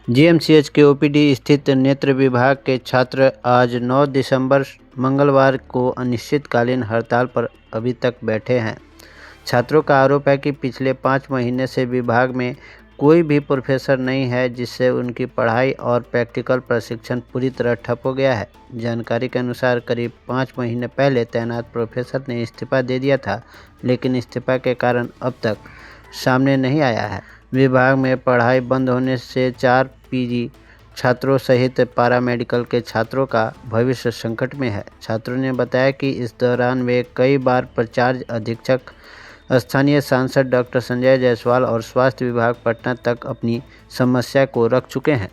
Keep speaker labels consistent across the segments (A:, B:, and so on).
A: GMCH के OPD स्थित नेत्र विभाग के छात्र आज 9 दिसंबर मंगलवार को अनिश्चितकालीन हड़ताल पर अभी तक बैठे हैं। छात्रों का आरोप है कि पिछले 5 महीने से विभाग में कोई भी प्रोफेसर नहीं है, जिससे उनकी पढ़ाई और प्रैक्टिकल प्रशिक्षण पूरी तरह ठप हो गया है। जानकारी के अनुसार करीब 5 महीने पहले तैनात प्रोफेसर ने इस्तीफा दे दिया था, लेकिन इस्तीफा के कारण अब तक सामने नहीं आया है। विभाग में पढ़ाई बंद होने से 4 पीजी छात्रों सहित पैरामेडिकल के छात्रों का भविष्य संकट में है। छात्रों ने बताया कि इस दौरान वे कई बार प्राचार्य, अधीक्षक, स्थानीय सांसद डॉक्टर संजय जायसवाल और स्वास्थ्य विभाग पटना तक अपनी समस्या को रख चुके हैं।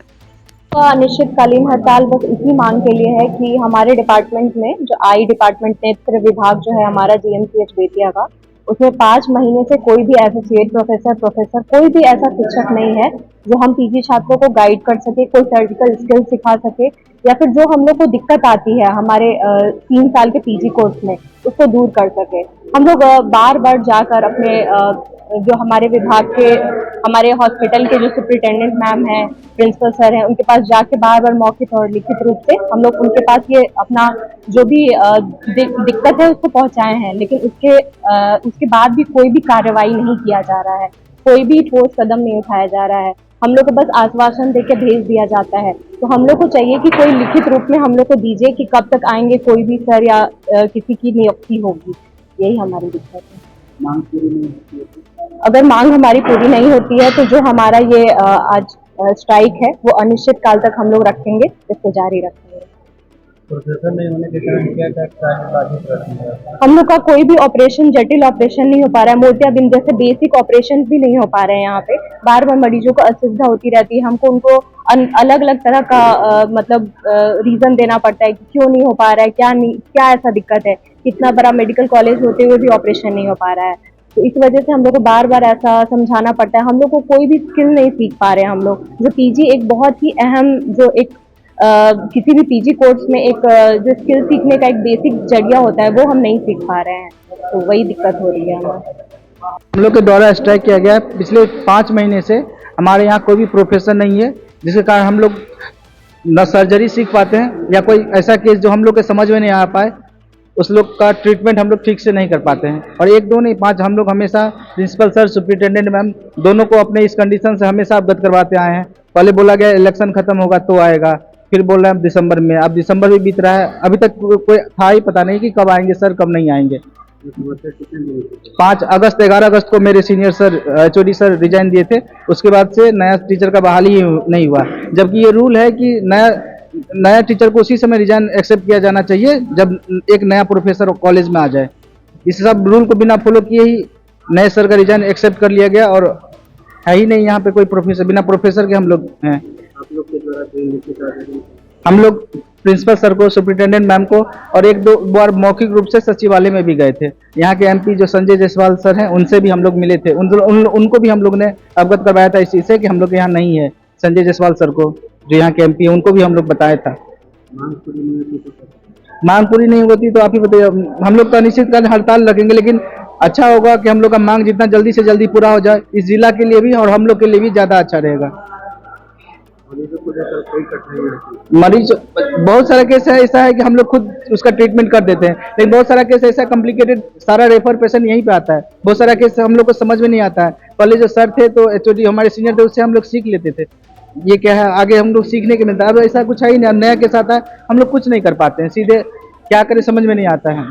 B: अनिश्चितकालीन हड़ताल बस इसी मांग के लिए है कि हमारे डिपार्टमेंट में जो आई डिपार्टमेंट नेत्र विभाग जो है हमारा जीएमसीएच बेतिया का, उसमें 5 महीने से कोई भी एसोसिएट प्रोफेसर कोई भी ऐसा शिक्षक नहीं है जो हम पीजी छात्रों को गाइड कर सके, कोई सर्जिकल स्किल सिखा सके, या फिर जो हम लोग को दिक्कत आती है हमारे 3 साल के पीजी कोर्स में उसको दूर कर सके। हम लोग बार बार जाकर अपने जो हमारे विभाग के हमारे हॉस्पिटल के जो सुपरिटेंडेंट मैम है, प्रिंसिपल सर हैं, उनके पास जाके बार बार मौखिक और लिखित रूप से हम लोग उनके पास ये अपना जो भी दिक्कत है उसको पहुंचाए हैं, लेकिन उसके बाद भी कोई भी कार्रवाई नहीं किया जा रहा है, कोई भी ठोस कदम नहीं उठाया जा रहा है। हम लोग को बस आश्वासन देके भेज दिया जाता है। तो हम लोग को चाहिए कि कोई लिखित रूप में हम लोग को दीजिए कि कब तक आएंगे कोई भी सर या किसी की नियुक्ति होगी। यही हमारी दिक्कत है।
C: मांग पूरी नहीं होती है।
B: अगर मांग हमारी पूरी नहीं होती है तो जो हमारा ये आज स्ट्राइक है वो अनिश्चित काल तक हम लोग रखेंगे, इसको जारी रखेंगे।
C: प्रोफेसर नहीं होने के कारण क्या बाधित रहती है?
B: हम लोग का कोई भी ऑपरेशन, जटिल ऑपरेशन नहीं हो पा रहा है। मोतियाबिंद जैसे बेसिक ऑपरेशन भी नहीं हो पा रहे हैं यहाँ पे। बार बार मरीजों को असुविधा होती रहती है। हमको उनको अलग अलग तरह का रीजन देना पड़ता है कि क्यों नहीं हो पा रहा है, क्या ऐसा दिक्कत है। कितना बड़ा मेडिकल कॉलेज होते हुए भी ऑपरेशन नहीं हो पा रहा है। तो इस वजह से हम लोग को बार बार ऐसा समझाना पड़ता है। हम लोग को कोई भी स्किल नहीं सीख पा रहे हैं। हम लोग जो पीजी एक बहुत ही अहम, जो एक किसी भी पीजी कोर्स में एक जो स्किल सीखने का एक बेसिक जरिया होता है वो हम नहीं सीख पा रहे हैं। तो वही दिक्कत हो रही है हमें।
C: हम लोग के द्वारा स्ट्राइक किया गया है। पिछले 5 महीने से हमारे यहाँ कोई भी प्रोफेसर नहीं है, जिसके कारण हम लोग न सर्जरी सीख पाते हैं या कोई ऐसा केस जो हम लोग के समझ में नहीं आ पाए, उस लोग का ट्रीटमेंट हम लोग ठीक से नहीं कर पाते हैं। और 1 2 नहीं 5 हम लोग हमेशा प्रिंसिपल सर, सुपरिटेंडेंट मैम दोनों को अपने इस कंडीशन से हमेशा अवगत करवाते आए हैं। पहले बोला गया इलेक्शन खत्म होगा तो आएगा, फिर बोल रहे हैं दिसंबर में। अब दिसंबर भी बीत रहा है, अभी तक कोई था ही पता नहीं कि कब आएंगे सर, कब नहीं आएंगे। 5 अगस्त 11 अगस्त को मेरे senior sir HOD sir resign दिए थे। उसके बाद से नया टीचर का बहाली ही नहीं हुआ, जबकि ये रूल है कि नया टीचर को उसी समय रिजाइन एक्सेप्ट किया जाना चाहिए जब एक नया प्रोफेसर कॉलेज में आ जाए। इस सब रूल को बिना फॉलो किए ही नए सर का रिजाइन एक्सेप्ट कर लिया गया, और है ही नहीं यहाँ पे कोई प्रोफेसर। बिना प्रोफेसर के हम लोग हैं।
D: आप लोग के द्वारा
C: हम लोग प्रिंसिपल सर को, सुपरिटेंडेंट मैम को और 1 2 बार मौखिक रूप से सचिवालय में भी गए थे। यहाँ के एमपी जो संजय जायसवाल सर हैं, उनसे भी हम लोग मिले थे। उनको भी हम लोग ने अवगत करवाया था इस चीज़ से कि हम लोग यहाँ नहीं है। संजय जायसवाल सर को, जो यहाँ के एमपी है, उनको भी हम लोग बताया था। मांग पूरी नहीं होती तो आप ही बताइए। हम लोग तो अनिश्चितकालीन हड़ताल रखेंगे, लेकिन अच्छा होगा कि हम लोग का मांग जितना जल्दी से जल्दी पूरा हो जाए, इस जिला के लिए भी और हम लोग के लिए भी ज़्यादा अच्छा रहेगा। मरीज बहुत सारा केस है ऐसा है कि हम लोग खुद उसका ट्रीटमेंट कर देते हैं, लेकिन बहुत सारा केस ऐसा कॉम्प्लिकेटेड, सारा रेफर पेशेंट यहीं पे आता है। बहुत सारा केस हम लोग को समझ में नहीं आता है। पहले जो सर थे तो एचओडी हमारे सीनियर थे, उससे हम लोग सीख लेते थे ये क्या है, आगे हम लोग सीखने के मिलता है। अब ऐसा कुछ है ही नहीं, नया केस आता है हम लोग कुछ नहीं कर पाते हैं, सीधे क्या करें समझ में नहीं आता है।